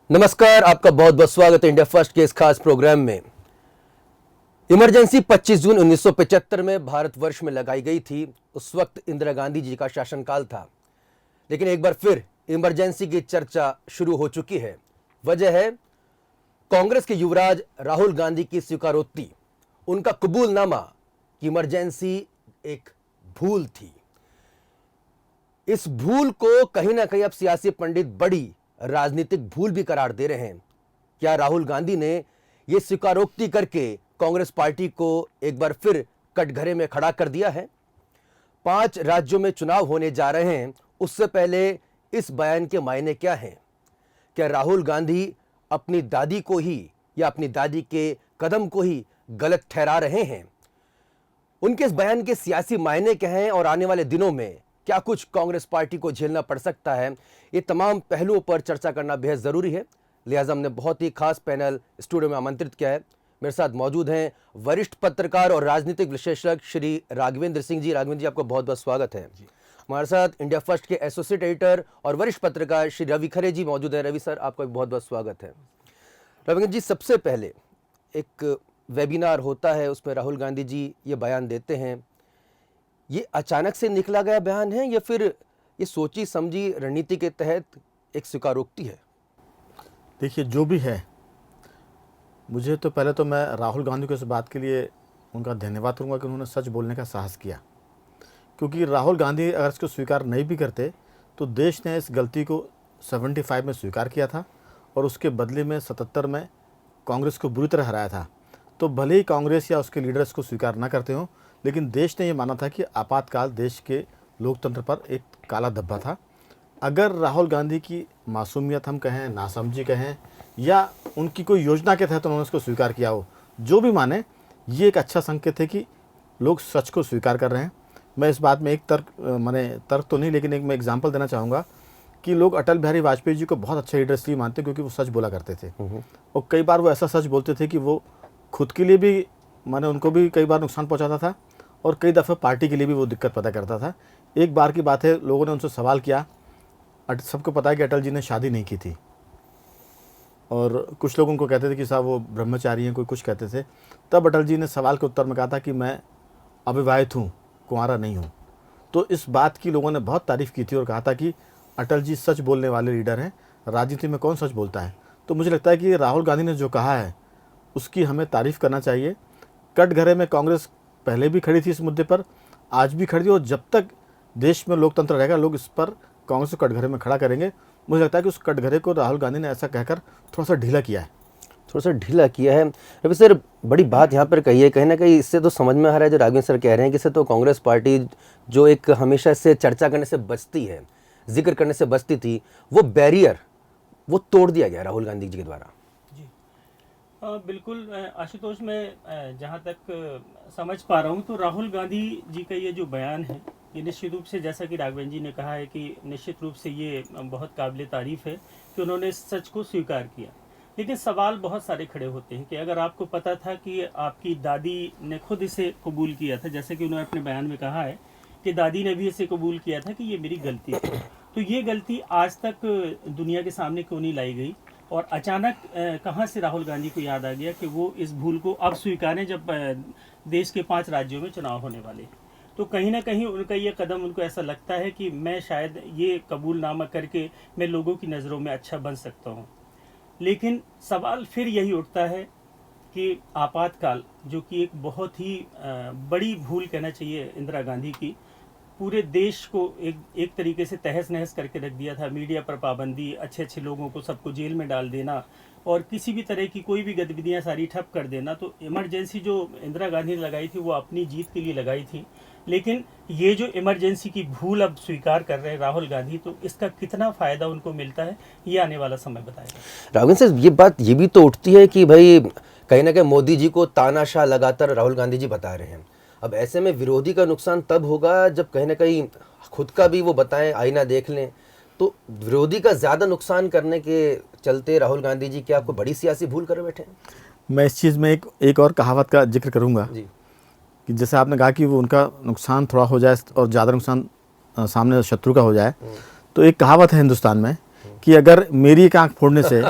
नमस्कार, आपका बहुत बहुत स्वागत है इंडिया फर्स्ट के इस खास प्रोग्राम में। इमरजेंसी 25 जून 1975 में भारतवर्ष में लगाई गई थी। उस वक्त इंदिरा गांधी जी का शासनकाल था, लेकिन एक बार फिर इमरजेंसी की चर्चा शुरू हो चुकी है। वजह है कांग्रेस के युवराज राहुल गांधी की स्वीकारोक्ति, उनका कबूलनामा कि इमरजेंसी एक भूल थी। इस भूल को कहीं ना कहीं अब सियासी पंडित बड़ी राजनीतिक भूल भी करार दे रहे हैं। क्या राहुल गांधी ने यह स्वीकारोक्ति करके कांग्रेस पार्टी को एक बार फिर कटघरे में खड़ा कर दिया है? 5 राज्यों में चुनाव होने जा रहे हैं, उससे पहले इस बयान के मायने क्या हैं? क्या राहुल गांधी अपनी दादी को ही या अपनी दादी के कदम को ही गलत ठहरा रहे हैं? उनके इस बयान के सियासी मायने क्या हैं और आने वाले दिनों में क्या कुछ कांग्रेस पार्टी को झेलना पड़ सकता है? ये तमाम पहलुओं पर चर्चा करना बेहद जरूरी है। लिहाजा हमने बहुत ही खास पैनल स्टूडियो में आमंत्रित किया है। मेरे साथ मौजूद हैं वरिष्ठ पत्रकार और राजनीतिक विश्लेषक श्री राघवेंद्र सिंह जी। राघवेंद्र जी, आपका बहुत बहुत स्वागत है। हमारे साथ इंडिया फर्स्ट के एसोसिएट एडिटर और वरिष्ठ पत्रकार श्री रवि खरे जी मौजूद हैं। रवि सर, आपका बहुत बहुत स्वागत है। रविंद्र जी, सबसे पहले एक वेबिनार होता है, उसमें राहुल गांधी जी ये बयान देते हैं। ये अचानक से निकला गया बयान है या फिर ये सोची समझी रणनीति के तहत एक स्वीकारोक्ति है? देखिए, जो भी है, मुझे तो पहले तो मैं राहुल गांधी को इस बात के लिए उनका धन्यवाद करूंगा कि उन्होंने सच बोलने का साहस किया। क्योंकि राहुल गांधी अगर इसको स्वीकार नहीं भी करते तो देश ने इस गलती को 75 में स्वीकार किया था और उसके बदले में 77 में कांग्रेस को बुरी तरह हराया था। तो भले ही कांग्रेस या उसके लीडर्स को स्वीकार ना करते हों, लेकिन देश ने ये माना था कि आपातकाल देश के लोकतंत्र पर एक काला धब्बा था। अगर राहुल गांधी की मासूमियत हम कहें, नासमझी कहें, या उनकी कोई योजना के तहत उन्होंने उसको स्वीकार किया हो, जो भी माने, ये एक अच्छा संकेत है कि लोग सच को स्वीकार कर रहे हैं। मैं इस बात में एक तर्क तो नहीं, लेकिन एक मैं एग्जाम्पल देना चाहूँगा कि लोग अटल बिहारी वाजपेयी जी को बहुत अच्छा लीडर इसलिए मानते हैं क्योंकि वो सच बोला करते थे। और कई बार वो ऐसा सच बोलते थे कि वो खुद के लिए भी उनको भी कई बार नुकसान पहुँचाता था और कई दफ़े पार्टी के लिए भी वो दिक्कत पैदा करता था। एक बार की बात है, लोगों ने उनसे सवाल किया, सबको पता है कि अटल जी ने शादी नहीं की थी और कुछ लोग उनको कहते थे कि साहब वो ब्रह्मचारी हैं, कोई कुछ कहते थे। तब अटल जी ने सवाल के उत्तर में कहा था कि मैं अविवाहित हूँ, कुंवारा नहीं हूँ। तो इस बात की लोगों ने बहुत तारीफ़ की थी और कहा था कि अटल जी सच बोलने वाले लीडर हैं, राजनीति में कौन सच बोलता है। तो मुझे लगता है कि राहुल गांधी ने जो कहा है उसकी हमें तारीफ़ करना चाहिए। कटघरे में कांग्रेस पहले भी खड़ी थी इस मुद्दे पर, आज भी खड़ी थी, और जब तक देश में लोकतंत्र रहेगा लोग इस पर कांग्रेस को कटघरे में खड़ा करेंगे। मुझे लगता है कि उस कटघरे को राहुल गांधी ने ऐसा कहकर थोड़ा सा ढीला किया है। रवि सर, बड़ी बात यहाँ पर कही है, कहीं ना कहीं इससे तो समझ में आ रहा है जो राघवेंद्र सर कह रहे हैं कि इससे तो कांग्रेस पार्टी जो एक हमेशा से चर्चा करने से बचती है, जिक्र करने से बचती थी, वो बैरियर वो तोड़ दिया गया राहुल गांधी जी के द्वारा। बिल्कुल आशुतोष, मैं जहाँ तक समझ पा रहा हूँ तो राहुल गांधी जी का ये जो बयान है, ये निश्चित रूप से, जैसा कि राघवेंद्र जी ने कहा है, कि निश्चित रूप से ये बहुत काबिल तारीफ़ है कि उन्होंने इस सच को स्वीकार किया। लेकिन सवाल बहुत सारे खड़े होते हैं कि अगर आपको पता था कि आपकी दादी ने खुद इसे कबूल किया था, जैसे कि उन्होंने अपने बयान में कहा है कि दादी ने भी इसे कबूल किया था कि ये मेरी गलती थी, तो ये गलती आज तक दुनिया के सामने क्यों नहीं लाई गई? और अचानक कहाँ से राहुल गांधी को याद आ गया कि वो इस भूल को अब स्वीकारें जब देश के 5 राज्यों में चुनाव होने वाले? तो कहीं ना कहीं उनका ये कदम, उनको ऐसा लगता है कि मैं शायद ये कबूलनामा करके मैं लोगों की नज़रों में अच्छा बन सकता हूँ। लेकिन सवाल फिर यही उठता है कि आपातकाल, जो कि एक बहुत ही बड़ी भूल कहना चाहिए इंदिरा गांधी की, पूरे देश को एक तरीके से तहस नहस करके रख दिया था। मीडिया पर पाबंदी, अच्छे अच्छे लोगों को सबको जेल में डाल देना और किसी भी तरह की कोई भी गतिविधियां सारी ठप कर देना। तो इमरजेंसी जो इंदिरा गांधी ने लगाई थी वो अपनी जीत के लिए लगाई थी, लेकिन ये जो इमरजेंसी की भूल अब स्वीकार कर रहे हैं राहुल गांधी, तो इसका कितना फ़ायदा उनको मिलता है ये आने वाला समय बताएगा। राघवेंद्र सर, ये बात ये भी तो उठती है कि भाई कहीं ना कहीं मोदी जी को तानाशाह लगातार राहुल गांधी जी बता रहे हैं। अब ऐसे में विरोधी का नुकसान तब होगा जब कहीं ना कहीं खुद का भी वो बताएं, आईना देख लें। तो विरोधी का ज़्यादा नुकसान करने के चलते राहुल गांधी जी क्या कोई बड़ी सियासी भूल कर बैठे हैं? मैं इस चीज़ में एक और कहावत का जिक्र करूंगा जी, कि जैसे आपने कहा कि वो उनका नुकसान थोड़ा हो जाए और ज़्यादा नुकसान सामने शत्रु का हो जाए, तो एक कहावत है हिंदुस्तान में कि अगर मेरी एक आंख फोड़ने से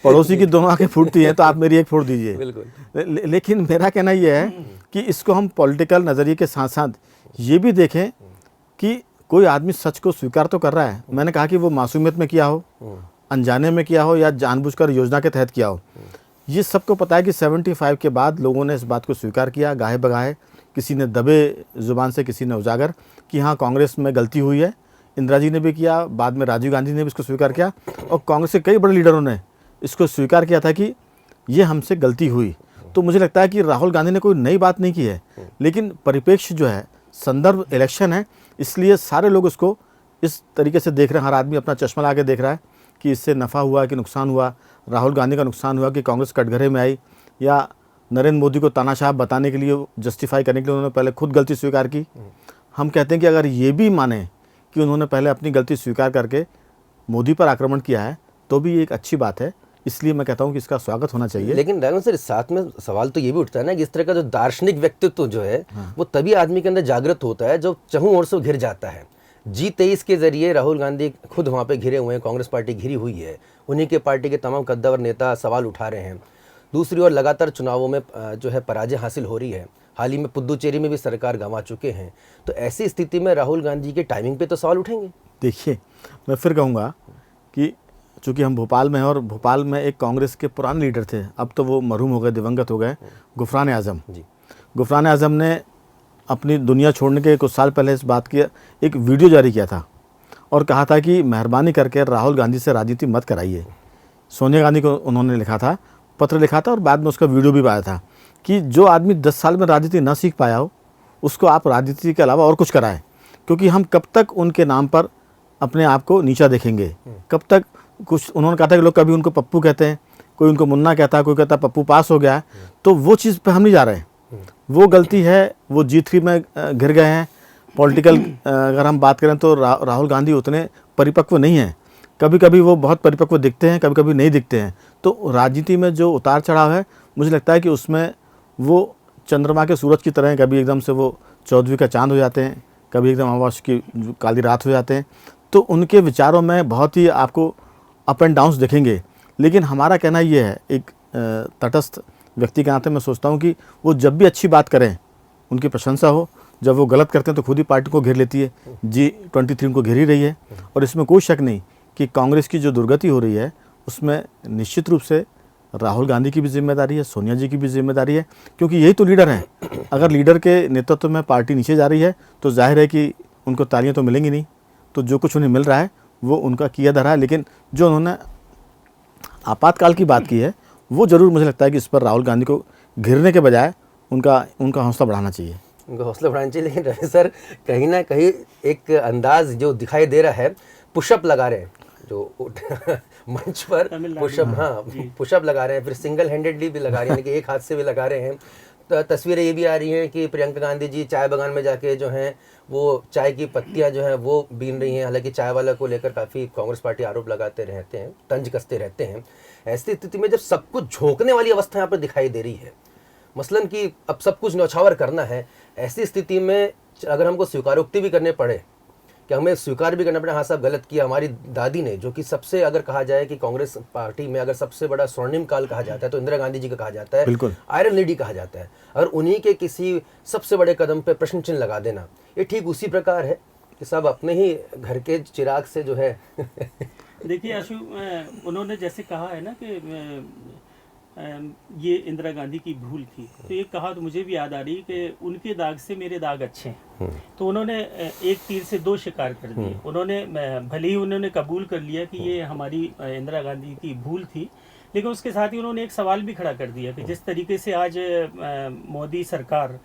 पड़ोसी की दोनों आंखें फूटती हैं तो आप मेरी एक फोड़ दीजिए। बिल्कुल। लेकिन मेरा कहना यह है कि इसको हम पॉलिटिकल नज़रिए के साथ साथ ये भी देखें कि कोई आदमी सच को स्वीकार तो कर रहा है। मैंने कहा कि वो मासूमियत में किया हो, अनजाने में किया हो या जानबूझकर योजना के तहत किया हो, ये सबको पता है कि 75 के बाद लोगों ने इस बात को स्वीकार किया, गाहे बगाहे, किसी ने दबे ज़ुबान से, किसी ने उजागर, कि हाँ कांग्रेस में गलती हुई है। इंदिरा जी ने भी किया, बाद में राजीव गांधी ने भी इसको स्वीकार किया और कांग्रेस के कई बड़े लीडरों ने इसको स्वीकार किया था कि ये हमसे गलती हुई। तो मुझे लगता है कि राहुल गांधी ने कोई नई बात नहीं की है, लेकिन परिप्रेक्ष्य जो है, संदर्भ इलेक्शन है, इसलिए सारे लोग इसको इस तरीके से देख रहे हैं। हर आदमी अपना चश्मा ला के देख रहा है कि इससे नफ़ा हुआ कि नुकसान हुआ। राहुल गांधी का नुकसान हुआ कि कांग्रेस कटघरे में आई, या नरेंद्र मोदी को तानाशाह बताने के लिए, जस्टिफाई करने के लिए उन्होंने पहले खुद गलती स्वीकार की। हम कहते हैं कि अगर ये भी माने कि उन्होंने पहले अपनी गलती स्वीकार करके मोदी पर आक्रमण किया है तो भी ये एक अच्छी बात है। इसलिए मैं कहता हूँ कि इसका स्वागत होना चाहिए। लेकिन राघवन सर, साथ में सवाल तो ये भी उठता है ना कि इस तरह का जो दार्शनिक व्यक्तित्व जो है वो तभी आदमी के अंदर जागृत होता है जब चहुं ओर से घिर जाता है। G23 के जरिए राहुल गांधी खुद वहाँ पे घिरे हुए हैं, कांग्रेस पार्टी घिरी हुई है, उन्हीं के पार्टी के तमाम कद्दावर नेता सवाल उठा रहे हैं। दूसरी ओर लगातार चुनावों में जो है पराजय हासिल हो रही है। हाल ही में पुदुचेरी में भी सरकार गंवा चुके हैं। तो ऐसी स्थिति में राहुल गांधी के टाइमिंग पे तो सवाल उठेंगे। देखिए, मैं फिर कहूँगा कि चूँकि हम भोपाल में हैं और भोपाल में एक कांग्रेस के पुराने लीडर थे, अब तो वो मरहूम हो गए, दिवंगत हो गए, गुफरान आज़म जी। गुफरान आज़म ने अपनी दुनिया छोड़ने के कुछ साल पहले इस बात की एक वीडियो जारी किया था और कहा था कि मेहरबानी करके राहुल गांधी से राजनीति मत कराइए। सोनिया गांधी को उन्होंने लिखा था, पत्र लिखा था और बाद में उसका वीडियो भी पाया था कि जो आदमी 10 साल में राजनीति न सीख पाया हो उसको आप राजनीति के अलावा और कुछ कराएं, क्योंकि हम कब तक उनके नाम पर अपने आप को नीचा देखेंगे, कब तक कुछ। उन्होंने कहा था कि लोग कभी उनको पप्पू कहते हैं, कोई उनको मुन्ना कहता है, कोई कहता है पप्पू पास हो गया है, तो वो चीज़ पे हम नहीं जा रहे हैं। वो गलती है, वो G3 में घिर गए हैं। पॉलिटिकल अगर हम बात करें तो राहुल गांधी उतने परिपक्व नहीं हैं। कभी कभी वो बहुत परिपक्व दिखते हैं, कभी कभी नहीं दिखते हैं। तो राजनीति में जो उतार चढ़ाव है, मुझे लगता है कि उसमें वो चंद्रमा के सूरज की तरह हैं। कभी एकदम से वो 14वीं का चांद हो जाते हैं, कभी एकदम अमावस की काली रात हो जाते हैं। तो उनके विचारों में बहुत ही आपको अप एंड डाउन्स दिखेंगे। लेकिन हमारा कहना ये है, एक तटस्थ व्यक्ति के नाते मैं सोचता हूँ कि वो जब भी अच्छी बात करें उनकी प्रशंसा हो, जब वो गलत करते हैं तो खुद ही पार्टी को घेर लेती है। G23 उनको घेर ही रही है और इसमें कोई शक नहीं कि कांग्रेस की जो दुर्गति हो रही है उसमें निश्चित रूप से राहुल गांधी की भी जिम्मेदारी है, सोनिया जी की भी जिम्मेदारी है, क्योंकि यही तो लीडर हैं। अगर लीडर के नेतृत्व में पार्टी नीचे जा रही है तो जाहिर है कि उनको तालियां तो मिलेंगी नहीं। तो जो कुछ उन्हें मिल रहा है वो उनका किया धरा है। लेकिन जो उन्होंने आपातकाल की बात की है वो ज़रूर मुझे लगता है कि इस पर राहुल गांधी को घिरने के बजाय उनका हौसला बढ़ाना चाहिए। उनका हौसला बढ़ाना चाहिए। लेकिन रवि सर, कहीं ना कहीं एक अंदाज जो दिखाई दे रहा है, पुशअप लगा रहे हैं जो मंच पर, पुशअप, हाँ पुशअप लगा रहे हैं, फिर सिंगल हैंडेडली भी लगा रहे हैं, यानी कि एक हाथ से भी लगा रहे हैं। तो तस्वीरें ये भी आ रही हैं कि प्रियंका गांधी जी चाय बागान में जाके जो हैं वो चाय की पत्तियां जो हैं वो बीन रही हैं। हालांकि चाय वाला को लेकर काफ़ी कांग्रेस पार्टी आरोप लगाते रहते हैं, तंज कसते रहते हैं। ऐसी स्थिति में जब सब कुछ झोंकने वाली अवस्था यहाँ पर दिखाई दे रही है, मसलन कि अब सब कुछ न्यौछावर करना है, ऐसी स्थिति में अगर हमको स्वीकारोक्ति भी करने पड़े, कि हमें स्वीकार भी करना पड़े, हाँ साहब गलत किया। हमारी दादी ने, जो कि सबसे अगर कहा जाए कि कांग्रेस पार्टी में अगर सबसे बड़ा स्वर्णिम काल कहा जाता है तो इंदिरा गांधी जी का कहा जाता है, बिल्कुल आयरन लेडी कहा जाता है। अगर उन्हीं के किसी सबसे बड़े कदम पे प्रश्न चिन्ह लगा देना, ये ठीक उसी प्रकार है कि सब अपने ही घर के चिराग से जो है देखिए आशु, उन्होंने जैसे कहा है ना कि ये इंदिरा गांधी की भूल थी, तो ये कहा तो मुझे भी याद आ रही कि उनके दाग से मेरे दाग अच्छे हैं। तो उन्होंने एक तीर से दो शिकार कर दिए। उन्होंने भले ही उन्होंने कबूल कर लिया कि ये हमारी इंदिरा गांधी की भूल थी, लेकिन उसके साथ ही उन्होंने एक सवाल भी खड़ा कर दिया कि जिस तरीके से आज मोदी सरकार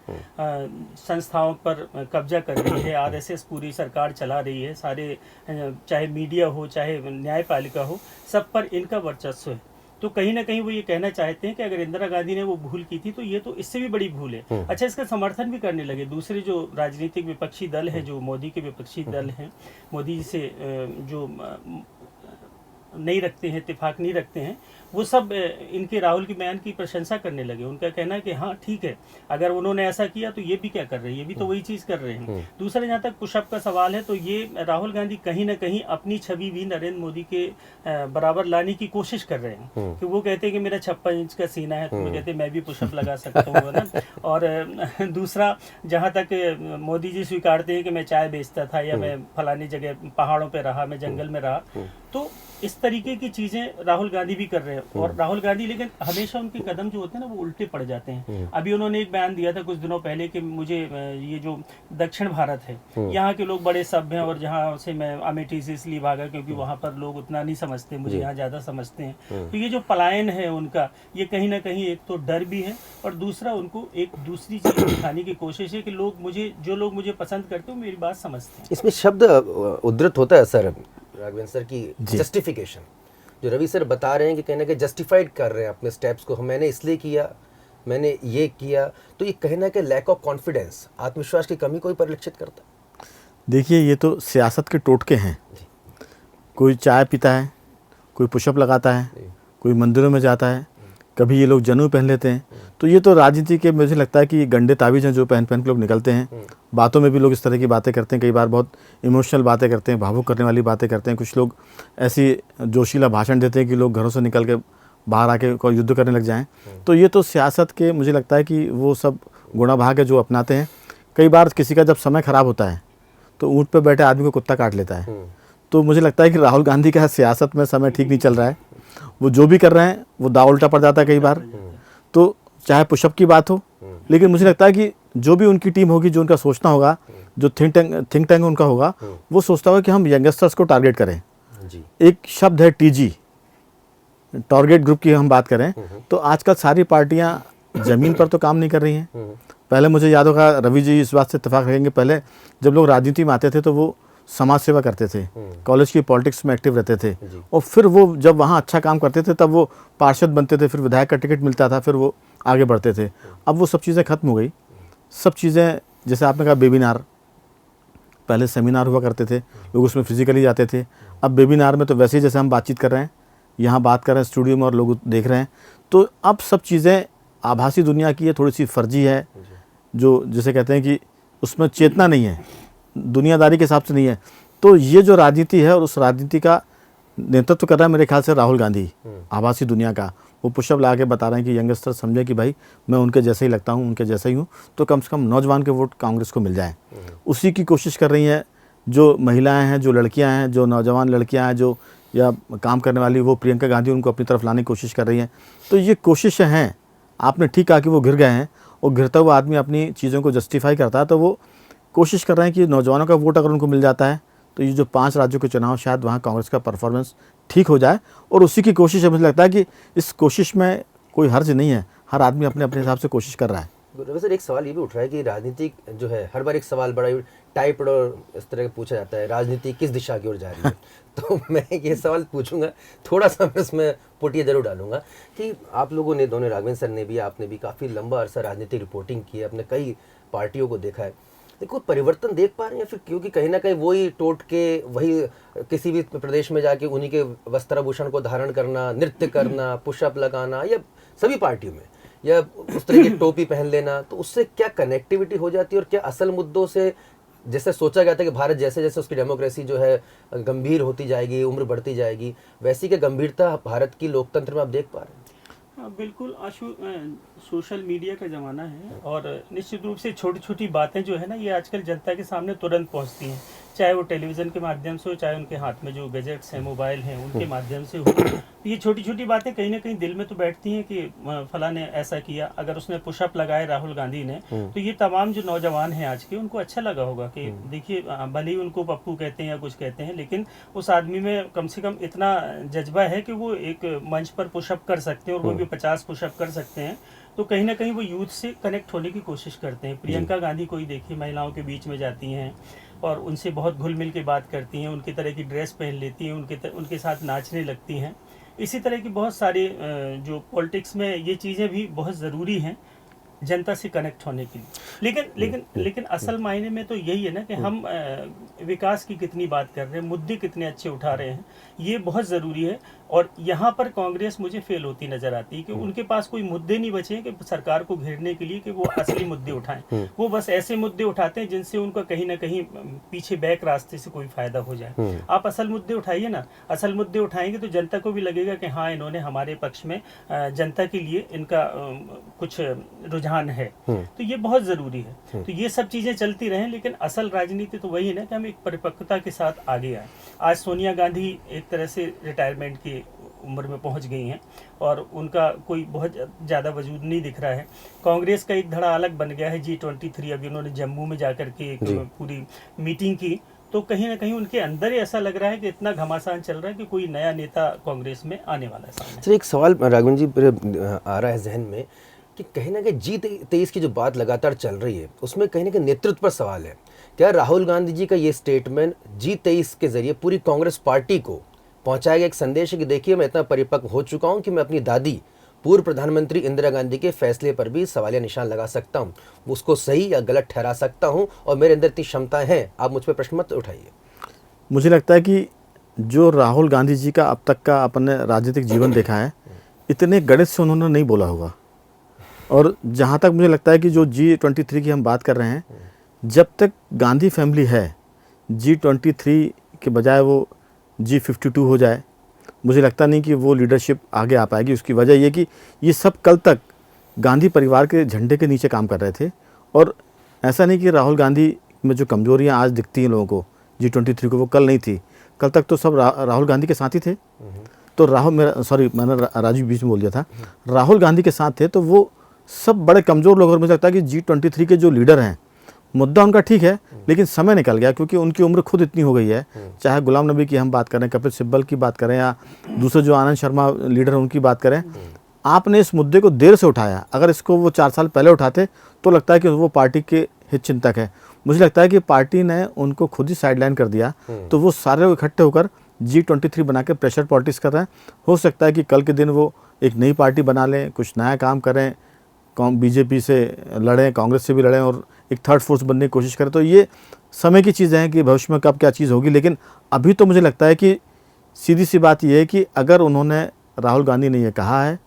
संस्थाओं पर कब्जा कर रही है, आरएसएस पूरी सरकार चला रही है, सारे चाहे मीडिया हो चाहे न्यायपालिका हो, सब पर इनका वर्चस्व है। तो कहीं ना कहीं वो ये कहना चाहते हैं कि अगर इंदिरा गांधी ने वो भूल की थी तो ये तो इससे भी बड़ी भूल है। अच्छा, इसका समर्थन भी करने लगे दूसरे जो राजनीतिक विपक्षी दल हैं, जो मोदी के विपक्षी दल हैं, मोदी जी से जो नहीं रखते हैं, इत्तेफाक नहीं रखते हैं, वो सब इनके राहुल के बयान की प्रशंसा करने लगे। उनका कहना है कि हाँ ठीक है, अगर उन्होंने ऐसा किया तो ये भी क्या कर रहे हैं, ये भी तो वही चीज़ कर रहे हैं। दूसरा, जहाँ तक पुशअप का सवाल है, तो ये राहुल गांधी कहीं ना कहीं अपनी छवि भी नरेंद्र मोदी के बराबर लाने की कोशिश कर रहे हैं कि वो कहते हैं कि मेरा 56 इंच का सीना है, तो वो कहते हैं मैं भी पुशअप लगा सकता हूँ, है ना। और दूसरा, जहाँ तक मोदी जी स्वीकारते हैं कि मैं चाय बेचता था या मैं फलानी जगह पहाड़ों पे रहा, मैं जंगल में रहा, तो इस तरीके की चीजें राहुल गांधी भी कर रहे हैं। और राहुल गांधी, लेकिन हमेशा उनके कदम जो होते हैं ना वो उल्टे पड़ जाते हैं। अभी उन्होंने एक बयान दिया था कुछ दिनों पहले कि मुझे ये जो दक्षिण भारत है, यहाँ के लोग बड़े सभ्य हैं, और जहाँ से मैं अमेठी से इसलिए भागा क्योंकि वहाँ पर लोग उतना नहीं समझते, मुझे यहाँ ज्यादा समझते हैं। तो ये जो पलायन है उनका, ये कहीं ना कहीं एक तो डर भी है, और दूसरा उनको एक दूसरी चीज दिखाने की कोशिश है कि जो लोग मुझे पसंद करते हैं मेरी बात समझते हैं। इसमें शब्द उद्धृत होता है सर राघवेंद्र सर की, जस्टिफिकेशन, जो रवि सर बता रहे हैं कि कहीं ना कहीं जस्टिफाइड कर रहे हैं अपने स्टेप्स को, मैंने इसलिए किया, मैंने ये किया, तो ये कहीं ना कहीं लैक ऑफ कॉन्फिडेंस, आत्मविश्वास की कमी को ही परिलक्षित करता है। देखिए, ये तो सियासत के टोटके हैं। कोई चाय पीता है, कोई पुशअप लगाता है, कोई मंदिरों में जाता है, कभी ये लोग जनेऊ पहन लेते हैं। तो ये तो राजनीति के, मुझे लगता है कि गंदे ताबीज़ हैं जो पहन के लोग निकलते हैं। बातों में भी लोग इस तरह की बातें करते हैं, कई बार बहुत इमोशनल बातें करते हैं, भावुक करने वाली बातें करते हैं। कुछ लोग ऐसी जोशीला भाषण देते हैं कि लोग घरों से निकल के बाहर आके कोई युद्ध करने लग जाएं। तो ये तो सियासत के, मुझे लगता है कि वो सब गुणा भाग है जो अपनाते हैं। कई बार किसी का जब समय ख़राब होता है तो ऊँट पर बैठे आदमी को कुत्ता काट लेता है। तो मुझे लगता है कि राहुल गांधी का सियासत में समय ठीक नहीं चल रहा है। वो जो भी कर रहे हैं वो दाव उल्टा पड़ जाता है कई बार। तो चाहे पुशअप की बात हो, लेकिन मुझे लगता है कि जो भी उनकी टीम होगी, जो उनका सोचना होगा, जो थिंक टैंक उनका होगा, वो सोचता होगा कि हम यंगस्टर्स को टारगेट करें। जी। एक शब्द है टीजी, टारगेट ग्रुप की हम बात करें, तो आजकल सारी पार्टियां ज़मीन पर तो काम नहीं कर रही हैं। पहले मुझे याद होगा, रवि जी इस बात से इत्तेफाक रखेंगे, पहले जब लोग राजनीति में आते थे तो वो समाज सेवा करते थे, कॉलेज की पॉलिटिक्स में एक्टिव रहते थे, और फिर वो जब वहाँ अच्छा काम करते थे तब वो पार्षद बनते थे, फिर विधायक का टिकट मिलता था, फिर वो आगे बढ़ते थे। अब वो सब चीज़ें खत्म हो गई। सब चीज़ें, जैसे आपने कहा वेबिनार, पहले सेमिनार हुआ करते थे, लोग उसमें फिजिकली जाते थे। अब वेबिनार में तो वैसे ही जैसे हम बातचीत कर रहे हैं, यहाँ बात कर रहे हैं स्टूडियो में और लोग देख रहे हैं। तो अब सब चीज़ें आभासी दुनिया की है, थोड़ी सी फर्जी है, जो जिसे कहते हैं कि उसमें चेतना नहीं है, दुनियादारी के हिसाब से नहीं है। तो ये जो राजनीति है, और उस राजनीति का नेतृत्व कर रहा है मेरे ख्याल से राहुल गांधी, आभासी दुनिया का। वो पुशअप ला के बता रहे हैं कि यंगस्टर समझे कि भाई मैं उनके जैसे ही लगता हूँ, उनके जैसा ही हूँ, तो कम से कम नौजवान के वोट कांग्रेस को मिल जाए। उसी की कोशिश कर रही हैं जो महिलाएं हैं, जो लड़कियां हैं, जो नौजवान लड़कियां हैं, जो या काम करने वाली, वो प्रियंका गांधी उनको अपनी तरफ लाने की कोशिश कर रही हैं। तो ये कोशिशें हैं। आपने ठीक कहा कि वो गिर गए हैं, और गिरता हुआ आदमी अपनी चीज़ों को जस्टिफाई करता है, तो वो कोशिश कर रहे हैं कि नौजवानों का वोट अगर उनको मिल जाता है तो ये जो 5 राज्यों के चुनाव, शायद वहाँ कांग्रेस का परफॉर्मेंस ठीक हो जाए। और उसी की कोशिश है। मुझे लगता है कि इस कोशिश में कोई हर्ज नहीं है, हर आदमी अपने अपने हिसाब से कोशिश कर रहा है। रवि सर, एक सवाल ये भी उठ रहा है कि राजनीति जो है, हर बार एक सवाल बड़ा टाइप्ड और इस तरह का पूछा जाता है, राजनीति किस दिशा की ओर जा रही है। तो मैं ये सवाल पूछूंगा, थोड़ा सा मैं इसमें पुटिया जरूर डालूंगा कि आप लोगों ने, दोनों, राघवेंद्र सर ने भी, आपने भी काफ़ी लंबा अरसा राजनीतिक रिपोर्टिंग की है, अपने कई पार्टियों को देखा है, देखो परिवर्तन देख पा रहे हैं? फिर क्योंकि कहीं ना कहीं वही टोट के, वही किसी भी प्रदेश में जाके उन्हीं के वस्त्राभूषण को धारण करना, नृत्य करना, पुशअप लगाना, या सभी पार्टियों में, या उस तरह की टोपी पहन लेना, तो उससे क्या कनेक्टिविटी हो जाती है? और क्या असल मुद्दों से, जैसे सोचा गया था कि भारत जैसे जैसे उसकी डेमोक्रेसी जो है गंभीर होती जाएगी, उम्र बढ़ती जाएगी, वैसी क्या गंभीरता भारत की लोकतंत्र में आप देख पा रहे हैं? हाँ बिल्कुल आशु, सोशल मीडिया का ज़माना है, और निश्चित रूप से छोटी छोटी बातें जो है ना, ये आजकल जनता के सामने तुरंत पहुंचती हैं, चाहे वो टेलीविज़न के माध्यम से हो, चाहे उनके हाथ में जो गैजेट्स हैं, मोबाइल हैं, उनके माध्यम से हो। तो ये छोटी छोटी बातें कहीं ना कहीं दिल में तो बैठती हैं कि फला ने ऐसा किया, अगर उसने पुशअप लगाए राहुल गांधी ने, तो ये तमाम जो नौजवान हैं आज के, उनको अच्छा लगा होगा कि देखिए, भले ही उनको पप्पू कहते हैं या कुछ कहते हैं, लेकिन उस आदमी में कम से कम इतना जज्बा है कि वो एक मंच पर पुशअप कर सकते हैं, और वो भी 50 पुशअप कर सकते हैं। तो कहीं ना कहीं वो यूथ से कनेक्ट होने की कोशिश करते हैं। प्रियंका गांधी को ही देखिए, महिलाओं के बीच में जाती हैं और उनसे बहुत घुल मिल के बात करती हैं, उनकी तरह की ड्रेस पहन लेती हैं, उनके साथ नाचने लगती हैं। इसी तरह की बहुत सारे जो पॉलिटिक्स में ये चीज़ें भी बहुत ज़रूरी हैं। जनता से कनेक्ट होने के लिए। लेकिन असल मायने में तो यही है ना कि हम विकास की कितनी बात कर रहे हैं, मुद्दे कितने अच्छे उठा रहे हैं, ये बहुत ज़रूरी है। और यहाँ पर कांग्रेस मुझे फेल होती नज़र आती है कि उनके पास कोई मुद्दे नहीं बचे हैं कि सरकार को घेरने के लिए कि वो असली मुद्दे उठाएं। वो बस ऐसे मुद्दे उठाते हैं जिनसे उनका कहीं ना कहीं पीछे बैक रास्ते से कोई फ़ायदा हो जाए। आप असल मुद्दे उठाइए ना, असल मुद्दे उठाएंगे तो जनता को भी लगेगा कि हाँ, इन्होंने हमारे पक्ष में, जनता के लिए इनका कुछ रुझान है। तो ये बहुत ज़रूरी है। तो ये सब चीज़ें चलती रहें, लेकिन असल राजनीति तो वही है ना कि हम एक परिपक्वता के साथ आगे आए। आज सोनिया गांधी एक तरह से रिटायरमेंट की उम्र में पहुंच गई हैं और उनका कोई बहुत ज़्यादा वजूद नहीं दिख रहा है। कांग्रेस का एक धड़ा अलग बन गया है, G23। अभी उन्होंने जम्मू में जाकर के एक पूरी मीटिंग की, तो कहीं ना कहीं उनके अंदर ही ऐसा लग रहा है कि इतना घमासान चल रहा है कि कोई नया नेता कांग्रेस में आने वाला है सामने। सर, एक सवाल राघवन जी आ रहा है जहन में कि कहीं ना कहीं G23 की जो बात लगातार चल रही है उसमें कहीं ना कहीं नेतृत्व पर सवाल है। क्या राहुल गांधी जी का ये स्टेटमेंट G23 के जरिए पूरी कांग्रेस पार्टी को पहुंचाएगा एक संदेश है कि देखिए, मैं इतना परिपक्व हो चुका हूं कि मैं अपनी दादी पूर्व प्रधानमंत्री इंदिरा गांधी के फैसले पर भी सवालिया निशान लगा सकता हूं, उसको सही या गलत ठहरा सकता हूं और मेरे अंदर इतनी क्षमताएं हैं, आप मुझ पर प्रश्न मत उठाइए। मुझे लगता है कि जो राहुल गांधी जी का अब तक का अपने राजनीतिक जीवन देखा है, इतने गणित से उन्होंने नहीं बोला होगा। और जहाँ तक मुझे लगता है कि जो G23 की हम बात कर रहे हैं, जब तक गांधी फैमिली है, G23 के बजाय वो G52 हो जाए, मुझे लगता नहीं कि वो लीडरशिप आगे आ पाएगी। उसकी वजह ये कि ये सब कल तक गांधी परिवार के झंडे के नीचे काम कर रहे थे। और ऐसा नहीं कि राहुल गांधी में जो कमजोरियां आज दिखती हैं लोगों को, G23 को, वो कल नहीं थी। कल तक तो सब राहुल गांधी के साथ ही थे। तो मैंने राजीव बीच में बोल दिया था, राहुल गांधी के साथ थे, तो वो सब बड़े कमज़ोर लोग। और मुझे लगता है कि G23 के जो लीडर हैं, मुद्दा उनका ठीक है, लेकिन समय निकल गया क्योंकि उनकी उम्र खुद इतनी हो गई है। चाहे गुलाम नबी की हम बात करें, कपिल सिब्बल की बात करें, या दूसरे जो आनंद शर्मा लीडर हैं उनकी बात करें, आपने इस मुद्दे को देर से उठाया। अगर इसको वो 4 साल पहले उठाते तो लगता है कि वो पार्टी के हित चिंतक है। मुझे लगता है कि पार्टी ने उनको खुद ही साइडलाइन कर दिया, तो वो सारे लोग इकट्ठे होकर G23 बना के प्रेशर पॉलिटिक्स कर रहे हैं। हो सकता है कि कल के दिन वो एक नई पार्टी बना लें, कुछ नया काम करें, बीजेपी से लड़ें, कांग्रेस से भी लड़ें और एक थर्ड फोर्स बनने की कोशिश करें। तो ये समय की चीज़ें हैं कि भविष्य में कब क्या चीज़ होगी। लेकिन अभी तो मुझे लगता है कि सीधी सी बात ये है कि अगर उन्होंने, राहुल गांधी ने ये कहा है,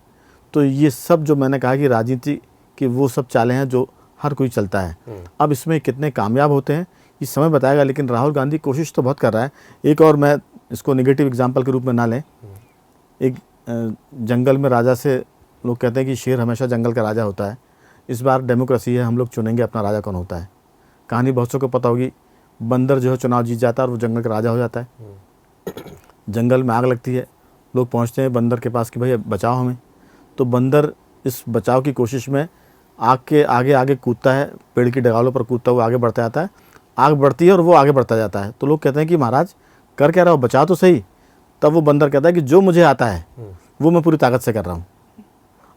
तो ये सब जो मैंने कहा कि राजनीति की वो सब चालें हैं जो हर कोई चलता है। अब इसमें कितने कामयाब होते हैं ये समय बताएगा, लेकिन राहुल गांधी कोशिश तो बहुत कर रहा है। एक और मैं इसको नेगेटिव एग्जाम्पल के रूप में ना लें, एक जंगल में राजा से लोग कहते हैं कि शेर हमेशा जंगल का राजा होता है। इस बार डेमोक्रेसी है, हम लोग चुनेंगे अपना राजा कौन होता है। कहानी बहुत सौ को पता होगी, बंदर जो है चुनाव जीत जाता है और वो जंगल का राजा हो जाता है। जंगल में आग लगती है, लोग पहुंचते हैं बंदर के पास कि भाई बचाओ हमें। तो बंदर इस बचाव की कोशिश में आग के आगे आगे कूदता है, पेड़ की डगालों पर कूदता हुआ आगे बढ़ता जाता है। आग बढ़ती है और वो आगे बढ़ता जाता है। तो लोग कहते हैं कि महाराज कर क्या रहा हो, बचा तो सही। तब वो बंदर कहता है कि जो मुझे आता है वो मैं पूरी ताकत से कर रहा हूँ।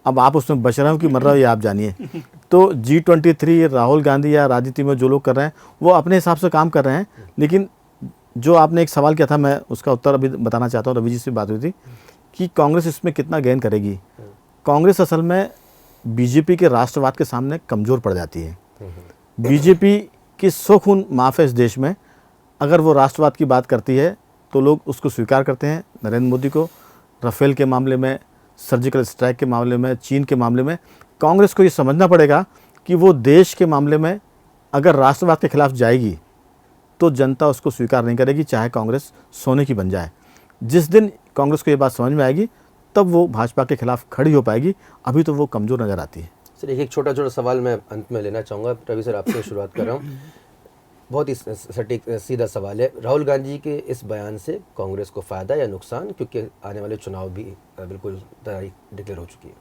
अब आप उसमें बच रहे हो कि मर रहे हो ये आप जानिए। तो G23, राहुल गांधी या राजनीति में जो लोग कर रहे हैं वो अपने हिसाब से काम कर रहे हैं। लेकिन जो आपने एक सवाल किया था, मैं उसका उत्तर अभी बताना चाहता हूँ। रवि जी से बात हुई थी कि कांग्रेस इसमें कितना गेन करेगी। कांग्रेस असल में बीजेपी के राष्ट्रवाद के सामने कमज़ोर पड़ जाती है। बीजेपी की 100 खून माफ़ है इस देश में। अगर वो राष्ट्रवाद की बात करती है तो लोग उसको स्वीकार करते हैं। नरेंद्र मोदी को राफेल के मामले में, सर्जिकल स्ट्राइक के मामले में, चीन के मामले में, कांग्रेस को ये समझना पड़ेगा कि वो देश के मामले में अगर राष्ट्रवाद के खिलाफ जाएगी तो जनता उसको स्वीकार नहीं करेगी, चाहे कांग्रेस सोने की बन जाए। जिस दिन कांग्रेस को ये बात समझ में आएगी तब वो भाजपा के खिलाफ खड़ी हो पाएगी। अभी तो वो कमज़ोर नज़र आती है। सर, एक छोटा छोटा सवाल मैं अंत में लेना चाहूँगा। रवि सर, आपसे शुरुआत कर रहा हूँ। बहुत ही सटीक सीधा सवाल है, राहुल गांधी जी के इस बयान से कांग्रेस को फ़ायदा या नुकसान, क्योंकि आने वाले चुनाव भी बिल्कुल तारीख डिक्लेयर हो चुकी है।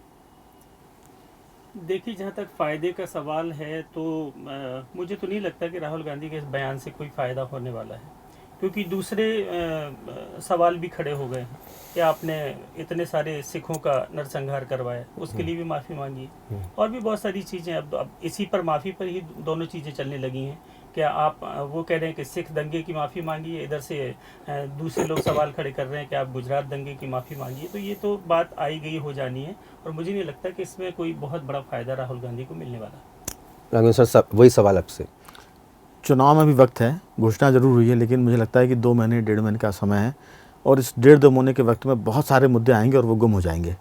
देखिए, जहाँ तक फ़ायदे का सवाल है तो मुझे तो नहीं लगता कि राहुल गांधी के इस बयान से कोई फ़ायदा होने वाला है, क्योंकि दूसरे सवाल भी खड़े हो गए हैं कि आपने इतने सारे सिखों का नरसंहार करवाया, उसके लिए भी माफ़ी मांगी, और भी बहुत सारी चीज़ें। अब इसी पर माफ़ी पर ही दोनों चीज़ें चलने लगी हैं क्या आप वो कह रहे हैं कि सिख दंगे की माफ़ी मांगिए, इधर से दूसरे लोग सवाल खड़े कर रहे हैं कि आप गुजरात दंगे की माफ़ी मांगिए। तो ये तो बात आई गई हो जानी है और मुझे नहीं लगता कि इसमें कोई बहुत बड़ा फ़ायदा राहुल गांधी को मिलने वाला। राघवेंद्र सर, वही सवाल आपसे। चुनाव में भी वक्त है, घोषणा जरूर हुई है, लेकिन मुझे लगता है कि 2 महीने 1.5 महीने का समय है और इस 1.5-2 महीने के वक्त में बहुत सारे मुद्दे आएंगे और वो गुम हो जाएंगे।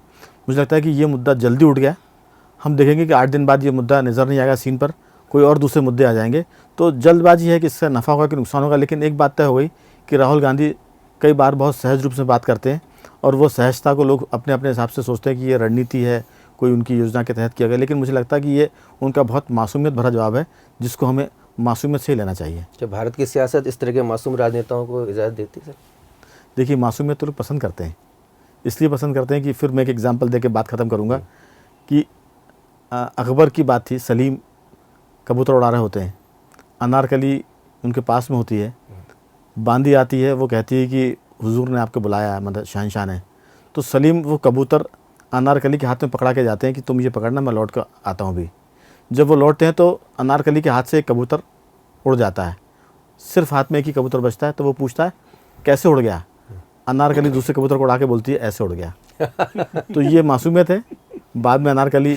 मुझे लगता है कि ये मुद्दा जल्दी उठ गया। हम देखेंगे कि 8 दिन बाद ये मुद्दा नज़र नहीं आएगा सीन पर, कोई और दूसरे मुद्दे आ जाएंगे। तो जल्दबाजी है कि इससे नफ़ा होगा कि नुकसान होगा। लेकिन एक बात तय हो गई कि राहुल गांधी कई बार बहुत सहज रूप से बात करते हैं और वो सहजता को लोग अपने अपने हिसाब से सोचते हैं कि ये रणनीति है, कोई उनकी योजना के तहत किया गया। लेकिन मुझे लगता है कि ये उनका बहुत मासूमियत भरा जवाब है, जिसको हमें मासूमियत से ही लेना चाहिए। जब भारत की सियासत इस तरह के मासूम राजनेताओं को इजाज़त देती है सर? देखिए, मासूमियत तो लोग पसंद करते हैं, इसलिए पसंद करते हैं कि फिर मैं एक एग्जांपल दे के बात ख़त्म करूँगा कि अकबर की बात थी। सलीम कबूतर उड़ा रहे होते हैं, अनारकली उनके पास में होती है, बांदी आती है, वो कहती है कि हुजूर ने आपको बुलाया, मतलब शहंशाह ने। तो सलीम वो कबूतर अनारकली के हाथ में पकड़ा के जाते हैं कि तुम ये पकड़ना, मैं लौट कर आता हूँ भी। जब वो लौटते हैं तो अनारकली के हाथ से एक कबूतर उड़ जाता है, सिर्फ हाथ में एक ही कबूतर बचता है। तो वो पूछता है कैसे उड़ गया? अनारकली दूसरे कबूतर को उड़ा के बोलती है ऐसे उड़ गया। तो ये मासूमियत है। बाद में अनारकली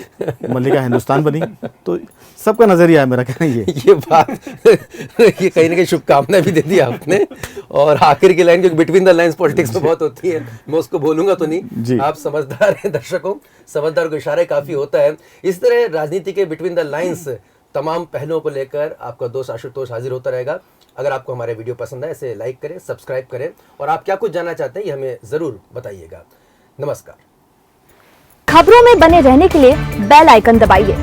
मल्लिका हिंदुस्तान बनी। तो सबका नज़रिया है मेरा कहना ये बात ये कहीं ना कहीं शुभकामनाएं भी दे दी आपने। और आखिर की लाइन, क्योंकि बिटवीन द लाइंस पॉलिटिक्स में बहुत होती है, मैं उसको बोलूंगा तो नहीं। आप समझदार हैं दर्शकों, समझदार को इशारा काफ़ी होता है। इस तरह राजनीति के बिटवीन द लाइंस तमाम पहलुओं को लेकर आपका दोस्त आशुतोष हाजिर होता रहेगा। अगर आपको हमारे वीडियो पसंद है, इसे लाइक करें, सब्सक्राइब करें और आप क्या कुछ जानना चाहते हैं ये हमें ज़रूर बताइएगा। नमस्कार। खबरों में बने रहने के लिए बेल आइकन दबाइए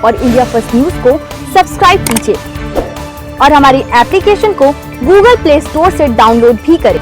और इंडिया फर्स्ट न्यूज को सब्सक्राइब कीजिए और हमारी एप्लीकेशन को गूगल प्ले स्टोर से डाउनलोड भी करें।